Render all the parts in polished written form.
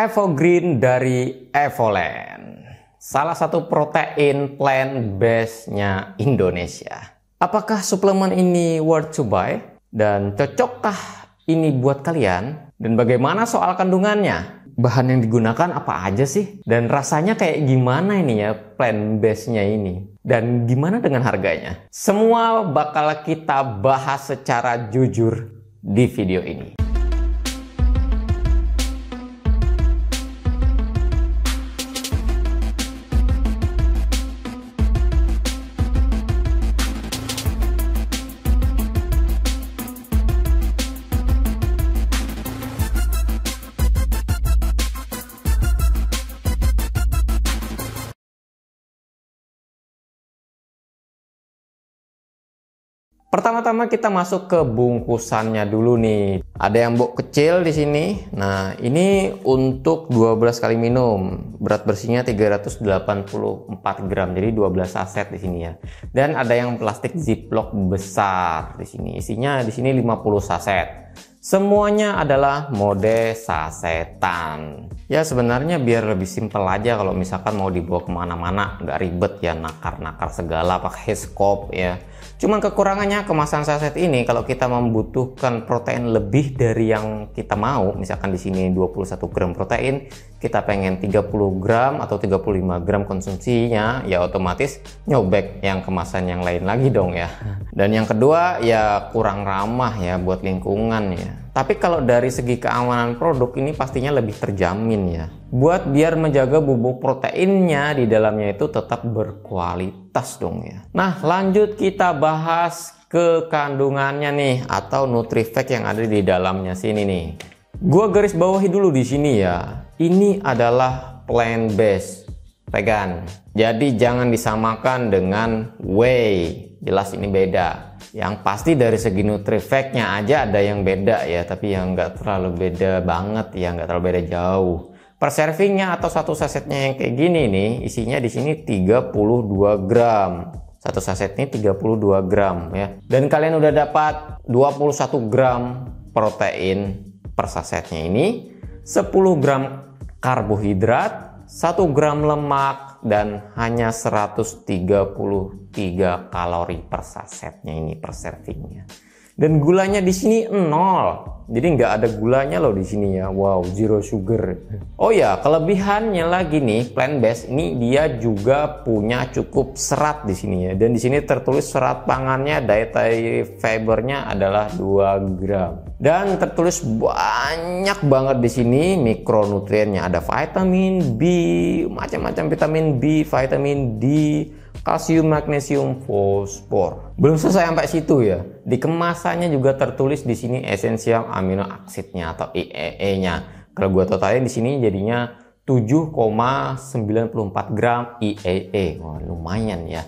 Evogreen dari Evoland, salah satu protein plant-based-nya Indonesia. Apakah suplemen ini worth to buy? Dan cocokkah ini buat kalian? Dan bagaimana soal kandungannya? Bahan yang digunakan apa aja sih? Dan rasanya kayak gimana ini ya plant-based-nya ini? Dan gimana dengan harganya? Semua bakal kita bahas secara jujur di video ini. Pertama-tama kita masuk ke bungkusannya dulu nih. Ada yang box kecil di sini. Nah, ini untuk 12 kali minum. Berat bersihnya 384 gram. Jadi 12 saset di sini ya. Dan ada yang plastik ziplock besar di sini. Isinya di sini 50 saset. Semuanya adalah mode sasetan. Ya sebenarnya biar lebih simpel aja kalau misalkan mau dibawa kemana-mana, nggak ribet ya nakar-nakar segala pakai scope ya. Cuman kekurangannya kemasan saset ini kalau kita membutuhkan protein lebih dari yang kita mau, misalkan di sini 21 gram protein, kita pengen 30 gram atau 35 gram konsumsinya, ya otomatis nyobek yang kemasan yang lain lagi dong ya. Dan yang kedua ya kurang ramah ya buat lingkungan ya. Tapi kalau dari segi keamanan produk ini pastinya lebih terjamin ya. Buat biar menjaga bubuk proteinnya di dalamnya itu tetap berkualitas dong ya. Nah lanjut kita bahas ke kandungannya nih atau nutrifact yang ada di dalamnya sini nih. Gua garis bawahi dulu di sini ya. Ini adalah plant based, vegan. Jadi jangan disamakan dengan whey. Jelas ini beda. Yang pasti dari segi nutrifact-nya aja ada yang beda ya, tapi yang nggak terlalu beda banget ya, nggak terlalu beda jauh. Per servingnya atau satu sasetnya yang kayak gini nih, isinya di sini 32 gram. Satu saset ini 32 gram ya. Dan kalian udah dapat 21 gram protein per sasetnya ini, 10 gram karbohidrat, 1 gram lemak, dan hanya 133 kalori per sasetnya ini per servingnya. Dan gulanya di sini 0. Jadi nggak ada gulanya loh di sini ya. Wow, zero sugar. Oh ya, kelebihannya lagi nih plant based ini dia juga punya cukup serat di sini ya. Dan di sini tertulis serat pangannya dietary fibernya adalah 2 gram. Dan tertulis banyak banget di sini mikronutriennya. Ada vitamin B, macam-macam vitamin B, vitamin D, kalsium, magnesium, fosfor. Belum selesai sampai situ ya. Di kemasannya juga tertulis di sini esensial amino acidnya atau EAA-nya. Kalau gua totalin di sini jadinya 7,94 gram EAA. Wah, lumayan ya.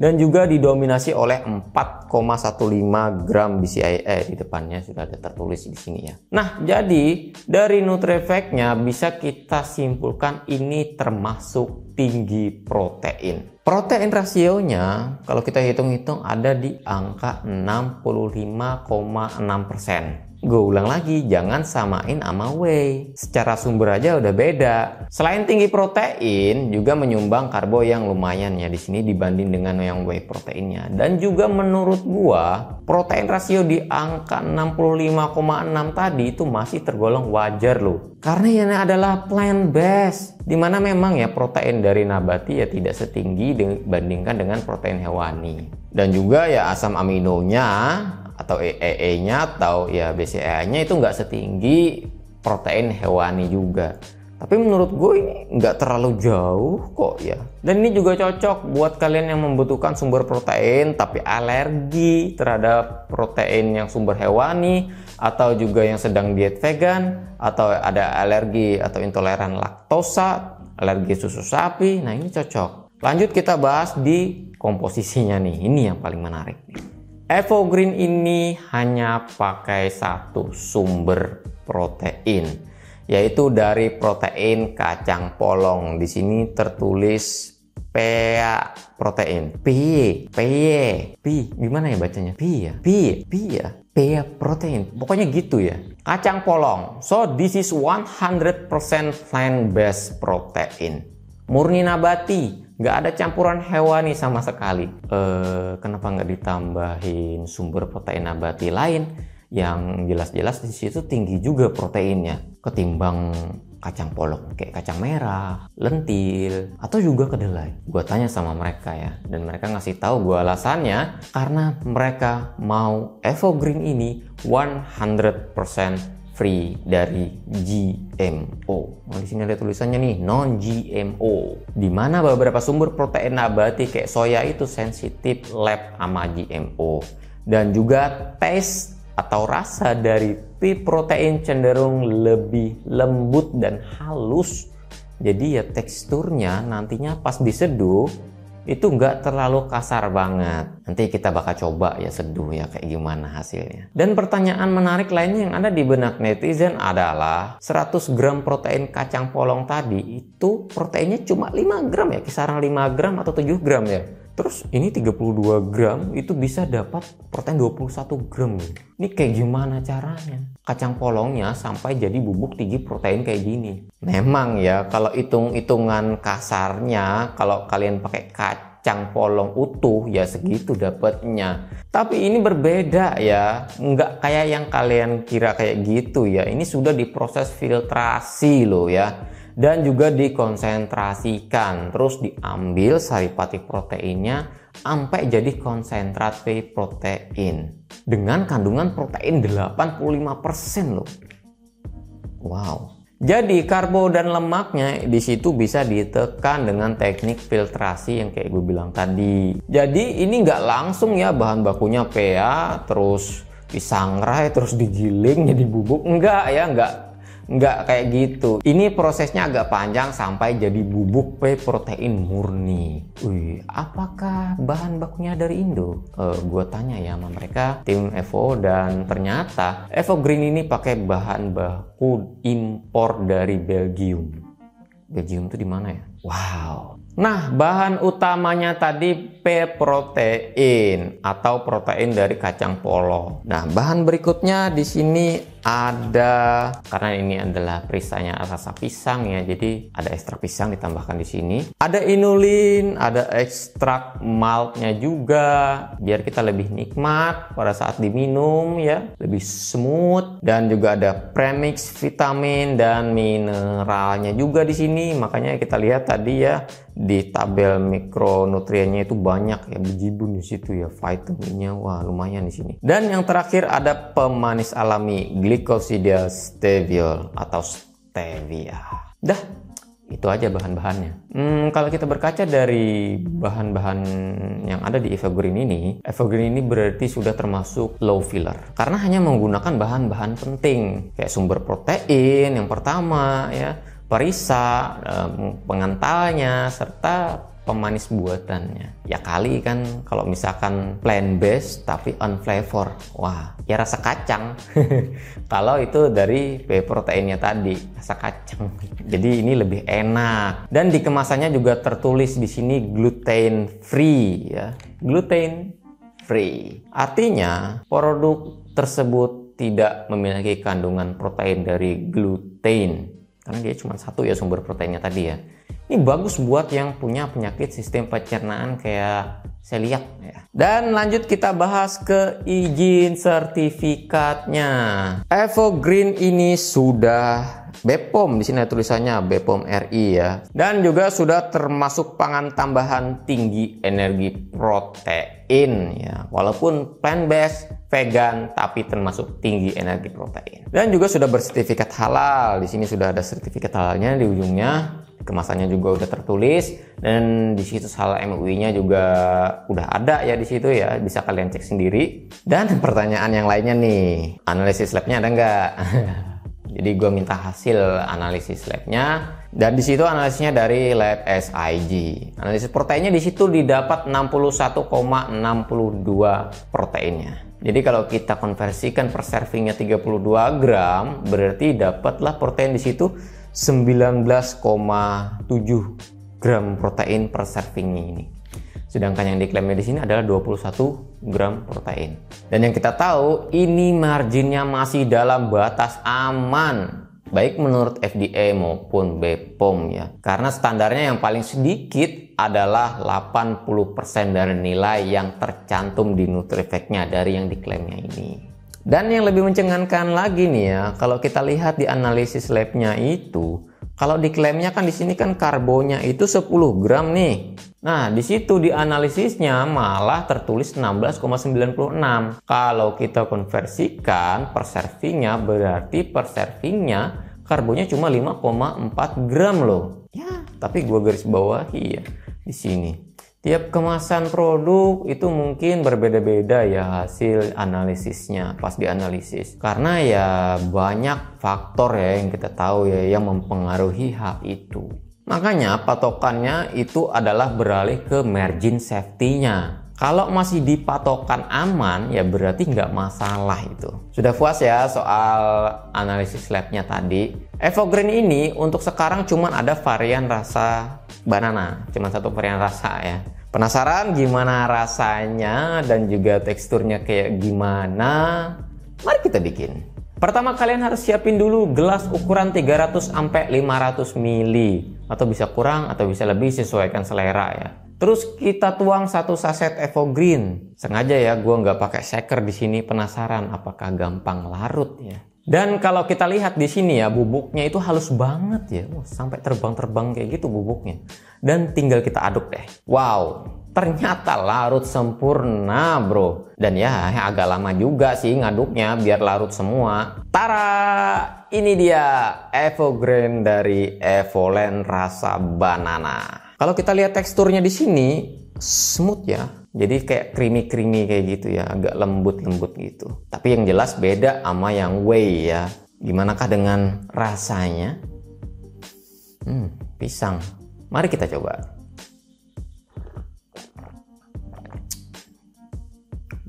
Dan juga didominasi oleh 4,15 gram BCAA di depannya sudah ada tertulis di sini ya. Nah, jadi dari nutrifact-nya bisa kita simpulkan ini termasuk tinggi protein. Protein rasionya kalau kita hitung-hitung ada di angka 65,6%. Gue ulang lagi, jangan samain sama whey. Secara sumber aja udah beda. Selain tinggi protein, juga menyumbang karbo yang lumayan ya di sini dibanding dengan yang whey proteinnya. Dan juga menurut gua, protein rasio di angka 65,6 tadi itu masih tergolong wajar loh. Karena ini adalah plant based, dimana memang ya protein dari nabati ya tidak setinggi dibandingkan dengan protein hewani. Dan juga ya asam aminonya atau EAA-nya atau ya BCAA-nya itu nggak setinggi protein hewani juga. Tapi menurut gue ini nggak terlalu jauh kok ya. Dan ini juga cocok buat kalian yang membutuhkan sumber protein tapi alergi terhadap protein yang sumber hewani, atau juga yang sedang diet vegan, atau ada alergi atau intoleran laktosa, alergi susu sapi. Nah ini cocok. Lanjut kita bahas di komposisinya nih. Ini yang paling menarik nih. Evogreen ini hanya pakai satu sumber protein, yaitu dari protein kacang polong. Di sini tertulis PEA protein. P gimana ya bacanya? P ya? pea protein. Pokoknya gitu ya. Kacang polong. So this is 100% plant-based protein. Murni nabati. Nggak ada campuran hewani sama sekali. Kenapa nggak ditambahin sumber protein nabati lain yang jelas-jelas di situ tinggi juga proteinnya ketimbang kacang polong, kayak kacang merah, lentil, atau juga kedelai. Gue tanya sama mereka ya, dan mereka ngasih tahu gue alasannya karena mereka mau Evogreen ini 100% free dari GMO. Nah, di sini ada tulisannya nih, non-GMO. Dimana beberapa sumber protein nabati kayak soya itu sensitif lab sama GMO. Dan juga taste atau rasa dari pea protein cenderung lebih lembut dan halus. Jadi ya teksturnya nantinya pas diseduh itu nggak terlalu kasar banget. Nanti kita bakal coba ya seduh ya kayak gimana hasilnya. Dan pertanyaan menarik lainnya yang ada di benak netizen adalah 100 gram protein kacang polong tadi itu proteinnya cuma 5 gram ya, kisaran 5 gram atau 7 gram ya. Terus ini 32 gram itu bisa dapat protein 21 gram. Ini kayak gimana caranya? Kacang polongnya sampai jadi bubuk tinggi protein kayak gini. Memang ya kalau hitung-hitungan kasarnya kalau kalian pakai kacang polong utuh ya segitu dapatnya. Tapi ini berbeda ya. Nggak kayak yang kalian kira kayak gitu ya. Ini sudah diproses filtrasi loh ya. Dan juga dikonsentrasikan, terus diambil saripati proteinnya sampai jadi konsentrat pea protein dengan kandungan protein 85% loh. Wow. Jadi karbo dan lemaknya di situ bisa ditekan dengan teknik filtrasi yang kayak gue bilang tadi. Jadi ini nggak langsung ya bahan bakunya pea terus disangrai terus digiling jadi bubuk, enggak ya, Nggak kayak gitu. Ini prosesnya agak panjang sampai jadi bubuk pea protein murni. Wih, apakah bahan bakunya dari Indo? Gue tanya ya sama mereka, tim Evo, dan ternyata Evogreen ini pakai bahan baku impor dari Belgium. Belgium itu di mana ya? Wow. Nah, bahan utamanya tadi pea protein atau protein dari kacang polong. Nah, bahan berikutnya di sini ada, karena ini adalah perisanya rasa pisang ya, jadi ada ekstrak pisang ditambahkan di sini. Ada inulin, ada ekstrak maltnya juga, biar kita lebih nikmat pada saat diminum ya, lebih smooth. Dan juga ada premix vitamin dan mineralnya juga di sini. Makanya kita lihat tadi ya di tabel mikronutriennya itu banyak ya, bejibun di situ ya, vitaminnya wah lumayan di sini. Dan yang terakhir ada pemanis alami, glycosidia steviol atau stevia. Dah, itu aja bahan-bahannya. Kalau kita berkaca dari bahan-bahan yang ada di Evogreen ini berarti sudah termasuk low filler karena hanya menggunakan bahan-bahan penting kayak sumber protein yang pertama ya, perisa, pengentalnya, serta pemanis buatannya. Ya kali kan kalau misalkan plant based tapi on flavor, wah ya rasa kacang. Kalau itu dari pea proteinnya tadi rasa kacang, jadi ini lebih enak. Dan di kemasannya juga tertulis di sini gluten free ya, gluten free. Artinya produk tersebut tidak memiliki kandungan protein dari gluten. Karena dia cuma satu ya sumber proteinnya tadi ya. Ini bagus buat yang punya penyakit sistem pencernaan kayak celiac ya. Dan lanjut kita bahas ke izin sertifikatnya. Evogreen ini sudah BPOM, di sini ada tulisannya BPOM RI ya. Dan juga sudah termasuk pangan tambahan tinggi energi protein ya. Walaupun plant based, vegan, tapi termasuk tinggi energi protein. Dan juga sudah bersertifikat halal. Di sini sudah ada sertifikat halalnya di ujungnya. Kemasannya juga udah tertulis, dan di situ halal MUI-nya juga udah ada ya di situ ya, bisa kalian cek sendiri. Dan pertanyaan yang lainnya nih, analisis labnya ada nggak? Jadi gue minta hasil analisis labnya, dan di situ analisisnya dari lab SIG. Analisis proteinnya di situ didapat 61,62 proteinnya. Jadi kalau kita konversikan per servingnya 32 gram, berarti dapatlah protein di situ 19,7 gram protein per servingnya ini. Sedangkan yang diklaimnya di sini adalah 21 gram protein. Dan yang kita tahu ini marginnya masih dalam batas aman, baik menurut FDA maupun BPOM ya. Karena standarnya yang paling sedikit adalah 80% dari nilai yang tercantum di NutriFact-nya dari yang diklaimnya ini. Dan yang lebih mencengangkan lagi nih ya, kalau kita lihat di analisis labnya itu, kalau diklaimnya kan di sini kan karbonya itu 10 gram nih. Nah, di situ di analisisnya malah tertulis 16,96. Kalau kita konversikan per servingnya, berarti per servingnya karbonya cuma 5,4 gram loh. Ya, tapi gua garis bawahi ya di sini. Tiap kemasan produk itu mungkin berbeda-beda ya hasil analisisnya pas dianalisis. Karena ya banyak faktor ya yang kita tahu ya yang mempengaruhi hal itu. Makanya patokannya itu adalah beralih ke margin safety-nya. Kalau masih di patokan aman ya berarti nggak masalah itu. Sudah puas ya soal analisis labnya tadi. Evogreen ini untuk sekarang cuma ada varian rasa banana, cuma satu varian rasa ya. Penasaran gimana rasanya dan juga teksturnya kayak gimana? Mari kita bikin. Pertama kalian harus siapin dulu gelas ukuran 300 sampai 500 ml atau bisa kurang atau bisa lebih sesuaikan selera ya. Terus kita tuang satu saset Evogreen. Sengaja ya gua nggak pakai shaker di sini, penasaran apakah gampang larut ya. Dan kalau kita lihat di sini ya bubuknya itu halus banget ya, sampai terbang-terbang kayak gitu bubuknya. Dan tinggal kita aduk deh. Wow, ternyata larut sempurna bro. Dan ya agak lama juga sih ngaduknya biar larut semua. Tara, ini dia Evogreen dari Evoland rasa banana. Kalau kita lihat teksturnya di sini smooth ya. Jadi kayak creamy kayak gitu ya, agak lembut gitu. Tapi yang jelas beda sama yang whey ya. Gimanakah dengan rasanya? Pisang. Mari kita coba.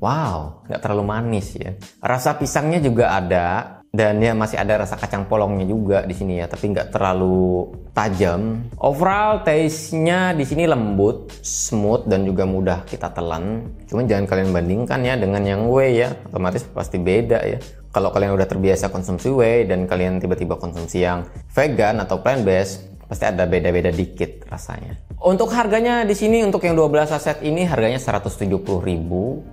Wow, nggak terlalu manis ya. Rasa pisangnya juga ada. Dan ya masih ada rasa kacang polongnya juga di sini ya, tapi nggak terlalu tajam. Overall taste-nya di sini lembut, smooth dan juga mudah kita telan. Cuman jangan kalian bandingkan ya dengan yang whey ya, otomatis pasti beda ya. Kalau kalian udah terbiasa konsumsi whey dan kalian tiba-tiba konsumsi yang vegan atau plant-based, pasti ada beda-beda dikit rasanya. Untuk harganya di sini untuk yang 12 saset ini harganya 170.000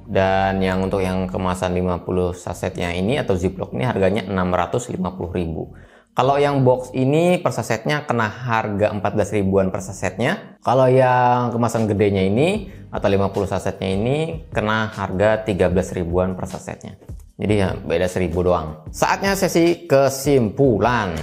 dan yang untuk yang kemasan 50 sasetnya ini atau ziplock ini harganya 650.000. Kalau yang box ini per sasetnya kena harga 14 ribuan per sasetnya. Kalau yang kemasan gedenya ini atau 50 sasetnya ini kena harga 13 ribuan per sasetnya. Jadi ya beda 1000 doang. Saatnya sesi kesimpulan.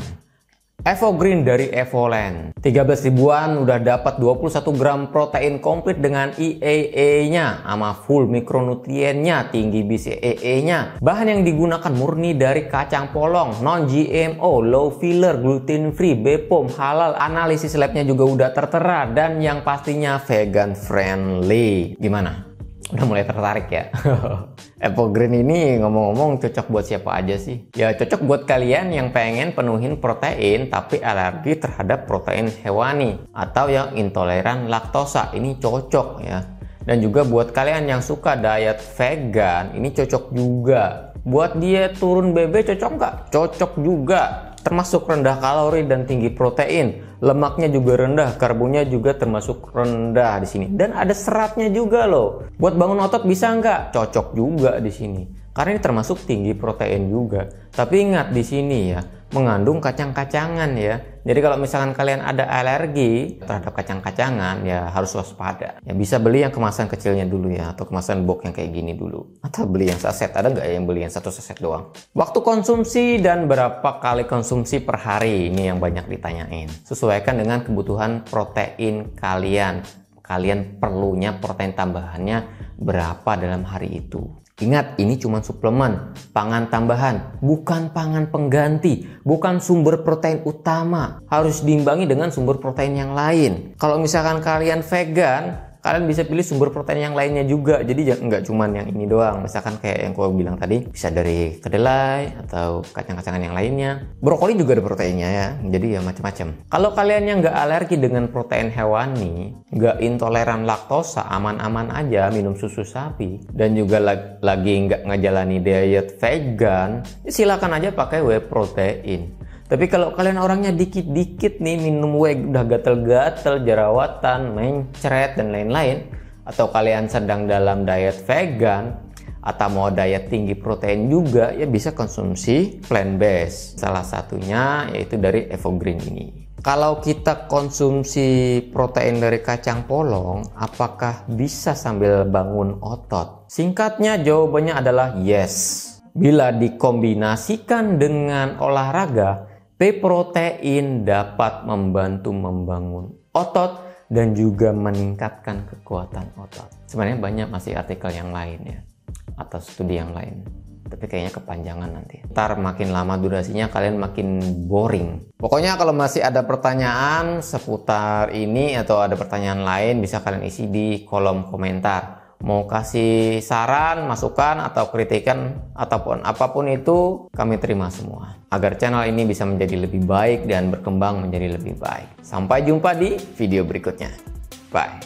Evogreen dari Evoland 13 ribuan udah dapat 21 gram protein komplit dengan EAA-nya sama full mikronutriennya, tinggi BCAA-nya. Bahan yang digunakan murni dari kacang polong, non GMO, low filler, gluten free, BPOM, halal, analisis labnya juga udah tertera dan yang pastinya vegan friendly. Gimana? Udah mulai tertarik ya? Evogreen ini ngomong-ngomong cocok buat siapa aja sih? Ya cocok buat kalian yang pengen penuhin protein tapi alergi terhadap protein hewani atau yang intoleran laktosa, ini cocok ya. Dan juga buat kalian yang suka diet vegan, ini cocok juga. Buat diet turun BB cocok nggak? Cocok juga. Termasuk rendah kalori dan tinggi protein. Lemaknya juga rendah, karbonnya juga termasuk rendah di sini. Dan ada seratnya juga loh. Buat bangun otot bisa nggak? Cocok juga di sini. Karena ini termasuk tinggi protein juga. Tapi ingat di sini ya, mengandung kacang-kacangan ya. Jadi kalau misalkan kalian ada alergi terhadap kacang-kacangan ya harus waspada. Ya bisa beli yang kemasan kecilnya dulu ya, atau kemasan box yang kayak gini dulu. Atau beli yang saset, ada nggak yang beli yang satu saset doang? Waktu konsumsi dan berapa kali konsumsi per hari, ini yang banyak ditanyain. Sesuaikan dengan kebutuhan protein kalian. Kalian perlunya protein tambahannya berapa dalam hari itu. Ingat, ini cuma suplemen, pangan tambahan, bukan pangan pengganti, bukan sumber protein utama. Harus diimbangi dengan sumber protein yang lain. Kalau misalkan kalian vegan, kalian bisa pilih sumber protein yang lainnya juga. Jadi nggak cuman yang ini doang. Misalkan kayak yang gue bilang tadi, bisa dari kedelai atau kacang-kacangan yang lainnya. Brokoli juga ada proteinnya ya, jadi ya macam-macam. Kalau kalian yang nggak alergi dengan protein hewani, nggak intoleran laktosa, aman-aman aja minum susu sapi, dan juga lagi nggak ngejalani diet vegan, silakan aja pakai whey protein. Tapi kalau kalian orangnya dikit-dikit nih minum whey udah gatel-gatel, jerawatan, mencret dan lain-lain, atau kalian sedang dalam diet vegan atau mau diet tinggi protein juga, ya bisa konsumsi plant based. Salah satunya yaitu dari Evergreen ini. Kalau kita konsumsi protein dari kacang polong, apakah bisa sambil bangun otot? Singkatnya jawabannya adalah yes. Bila dikombinasikan dengan olahraga, whey protein dapat membantu membangun otot dan juga meningkatkan kekuatan otot. Sebenarnya banyak masih artikel yang lain ya, atau studi yang lain. Tapi kayaknya kepanjangan nanti. Ntar makin lama durasinya kalian makin boring. Pokoknya kalau masih ada pertanyaan seputar ini atau ada pertanyaan lain, bisa kalian isi di kolom komentar. Mau kasih saran, masukan, atau kritikan, ataupun apapun itu, kami terima semua. Agar channel ini bisa menjadi lebih baik dan berkembang menjadi lebih baik. Sampai jumpa di video berikutnya. Bye.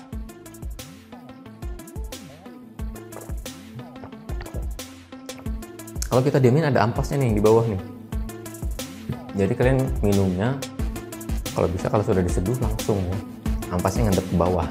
Kalau kita diamin ada ampasnya nih di bawah nih. Jadi kalian minumnya, kalau bisa kalau sudah diseduh langsung ya. Ampasnya ngadep ke bawah.